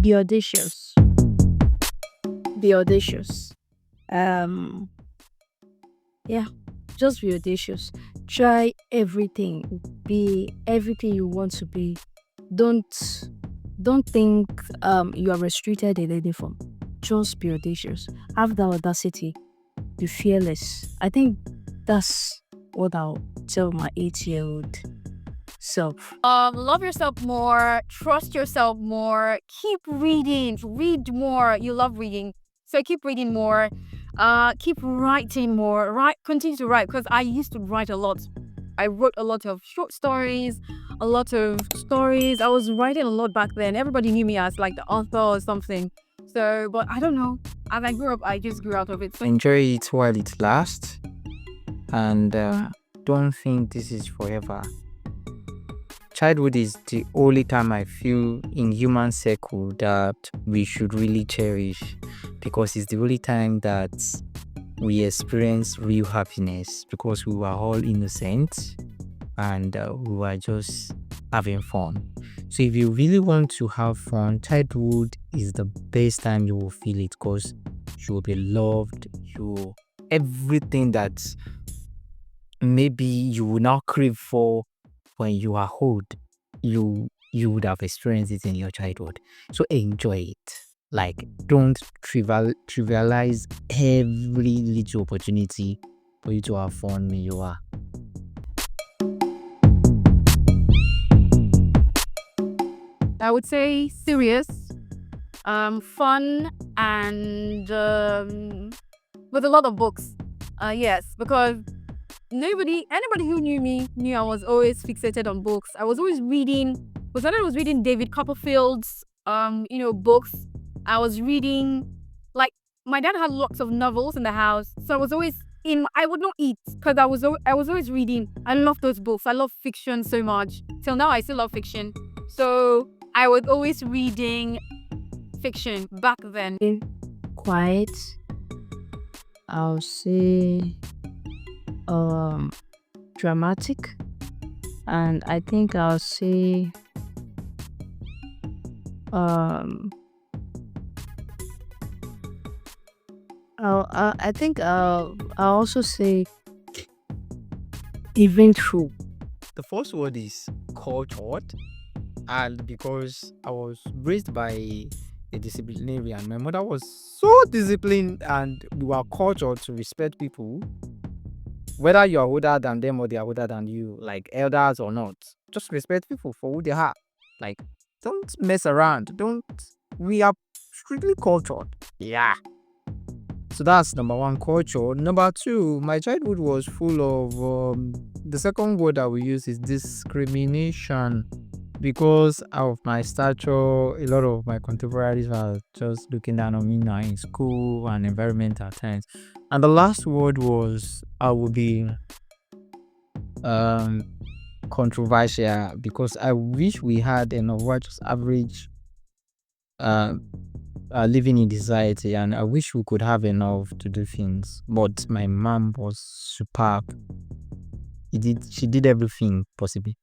Be audacious. Be audacious. Um, yeah, just be audacious. Try everything. Be everything you want to be. Don't don't think you are restricted in any form. Just be audacious. Have the audacity. Be fearless. I think that's what I'll tell my 8-year-old self. Love yourself more, trust yourself more, keep reading, read more. You love reading, so keep reading more. Keep writing more. Continue to write, because I used to write a lot. I wrote a lot of short stories, a lot of stories. I was writing a lot back then. Everybody knew me as like the author or something. So, but I don't know. As I grew up, I just grew out of it. So Enjoy it while it lasts, and don't think this is forever. Childhood is the only time I feel in human circle that we should really cherish, because it's the only time that we experience real happiness, because we were all innocent and we were just having fun. So if you really want to have fun, childhood is the best time you will feel it, because you will be loved. You everything that maybe you will now crave for when you are old, you would have experienced it in your childhood. So enjoy it. Like, don't trivialize every little opportunity for you to have fun when you are. I would say serious, fun, and with a lot of books. Yes, because anybody who knew me knew I was always fixated on books. I was always reading. Was when I was reading David Copperfield's, books. I was reading, like, my dad had lots of novels in the house, so I was always I would not eat because I was always reading. I love those books. I love fiction so much. Till now, I still love fiction. So I was always reading fiction back then. Quiet. I'll say dramatic, and I think I'll say I'll also say eventful. The first word is cultured, and because I was raised by a disciplinarian, my mother was so disciplined, and we were cultured to respect people, whether you are older than them or they are older than you, like elders or not. Just respect people for who they are. Like, don't mess around. Don't. We are strictly cultured. Yeah. So that's number one, culture. Number two, my childhood was full of the second word that we use is discrimination. Because of my stature, a lot of my contemporaries were just looking down on me now in school and environment at times. And the last word was I would be controversial, because I wish we had enough just average living in the society, and I wish we could have enough to do things. But my mom was superb. She did everything possible.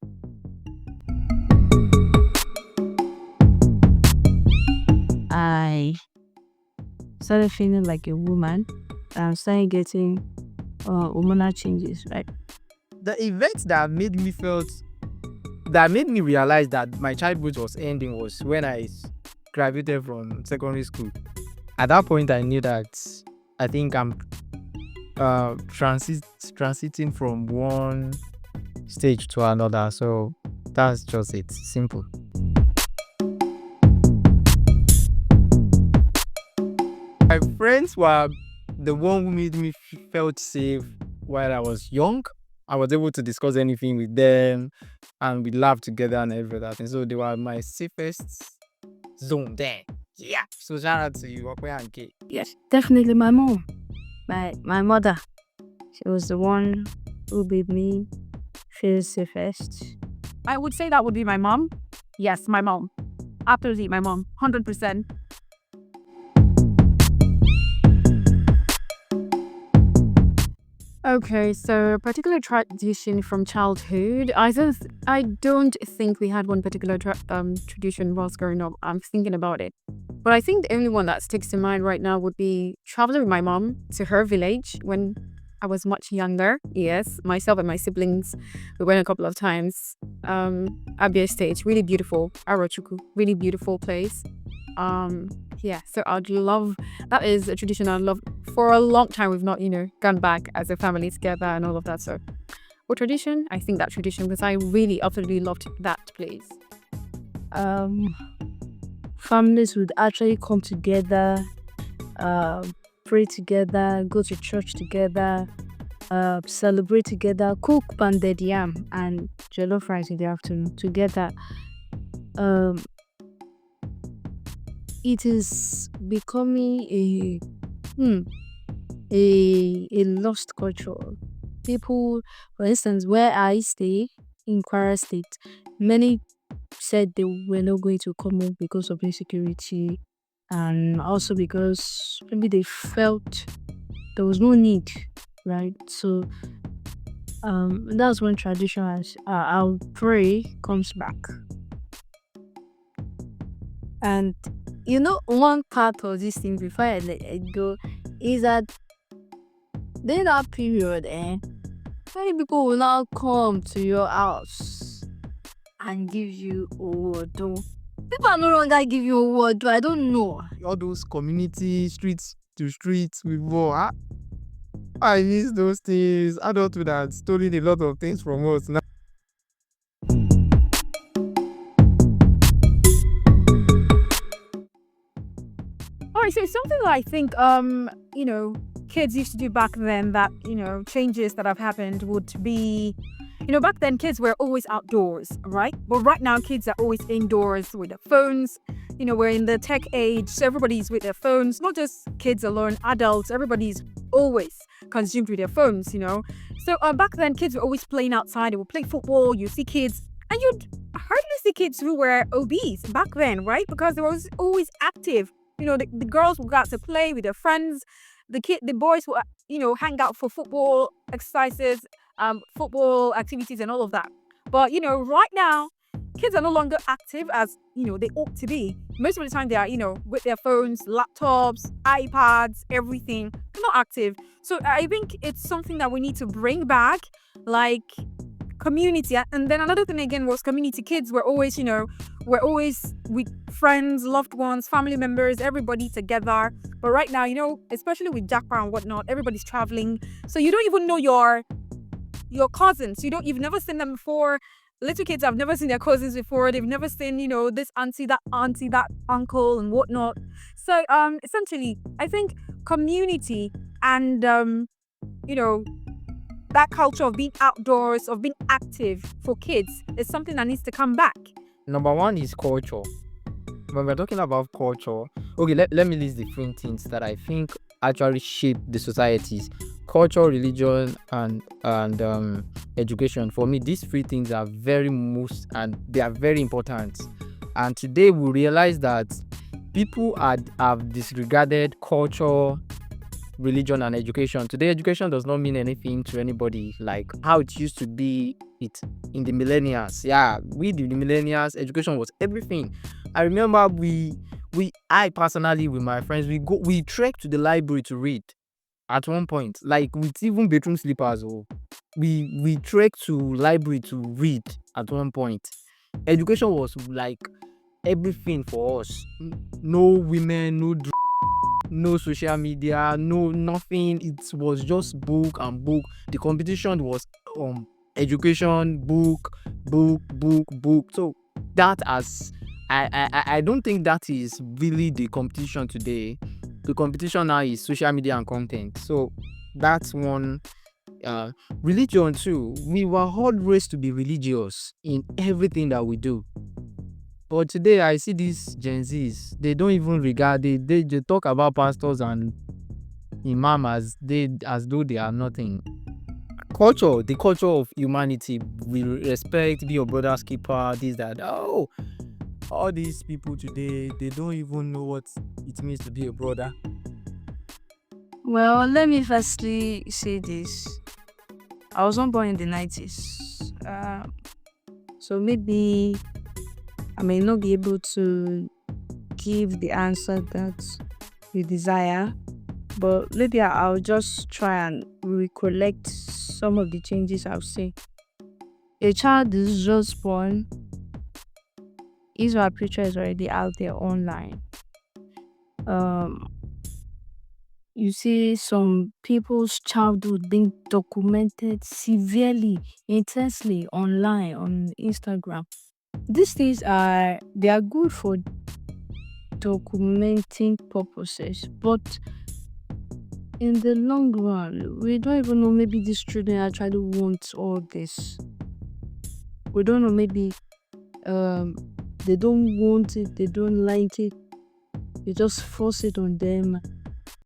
I started feeling like a woman. I started getting hormonal changes, right? The event that made me realize that my childhood was ending was when I graduated from secondary school. At that point, I knew that I think I'm transiting from one stage to another. So that's just it. Simple. My friends were the one who made me felt safe while I was young. I was able to discuss anything with them, and we laughed together and everything. So they were my safest zone there. Yeah. So shout out to you, Okwe and K. Yes, definitely my mom. My mother. She was the one who made me feel safest. I would say that would be my mom. Yes, my mom. Absolutely, my mom. 100%. Okay, so a particular tradition from childhood. I don't think we had one particular tradition whilst growing up. I'm thinking about it, but I think the only one that sticks to mind right now would be traveling with my mom to her village when I was much younger. Yes, myself and my siblings, we went a couple of times. Abia State, really beautiful. Arochuku, really beautiful place. Um, yeah, so I'd love that is a tradition I love. For a long time we've not, gone back as a family together and all of that. So what tradition? I think that tradition because I really absolutely loved that place. Um, Families would actually come together, pray together, go to church together, celebrate together, cook pounded yam and jollof rice in the afternoon together. Um, it is becoming hmm, a lost culture. People, for instance, where I stay in Kwara State, many said they were not going to come home because of insecurity and also because maybe they felt there was no need, right? So that's when tradition I'll pray comes back. And one part of this thing before I let it go is that during that period, many people will now come to your house and give you owodo. People are no longer give you owodo. I don't know. All those community streets to streets with war. I miss those things. Adulthood had stolen a lot of things from us. Now All right, so something that I think kids used to do back then that changes that have happened would be, back then kids were always outdoors, right? But right now kids are always indoors with their phones. We're in the tech age, so everybody's with their phones. Not just kids alone, adults. Everybody's always consumed with their phones. So back then kids were always playing outside. They would play football. You see kids, and you'd hardly see kids who were obese back then, right? Because they were always active. The girls would go out to play with their friends. The boys would, hang out for football exercises, football activities, and all of that. But right now, kids are no longer active as they ought to be. Most of the time, they are with their phones, laptops, iPads, everything. They're not active. So I think it's something that we need to bring back, like community. And then another thing again was community. Kids were always we're always with friends, loved ones, family members, everybody together. But right now, especially with Jackpot and whatnot, everybody's traveling. So you don't even know your cousins. You've never seen them before. Little kids have never seen their cousins before. They've never seen, this auntie, that uncle and whatnot. So essentially, I think community and you know, that culture of being outdoors, of being active for kids is something that needs to come back. number one is culture. When we're talking about culture, okay, let me list different things that I think actually shape the societies. Culture, religion, and education. For me, these three things are very most and they are very important. And today we realize that people have disregarded culture, religion, and education. Today, education does not mean anything to anybody like how it used to be it in the millennials. Yeah, we the millennials, education was everything. I remember I personally with my friends we trek to the library to read at one point, like with even bedroom sleepers. Oh, we trek to library to read at one point. Education was like everything for us. No women, no social media, no nothing. It was just book and book. The competition was education, book. So that as I don't think that is really the competition today. The competition now is social media and content. So that's one. Religion too. We were all raised to be religious in everything that we do. But today I see these Gen Zs, they don't even regard it. They talk about pastors and imam as though they are nothing. Culture, the culture of humanity, we respect, be your brother's keeper, this, that. Oh, all these people today, they don't even know what it means to be a brother. Well, let me firstly say this. I was not born in the 90s. So maybe I may not be able to give the answer that you desire, but maybe I'll just try and recollect some of the changes I'll see. A child is just born, his or her picture is already out there online. Um, you see some people's childhood being documented severely, intensely online on Instagram. These things are good for documenting purposes, but in the long run, we don't even know, maybe these children actually want all this. We don't know, maybe they don't want it, they don't like it, they just force it on them.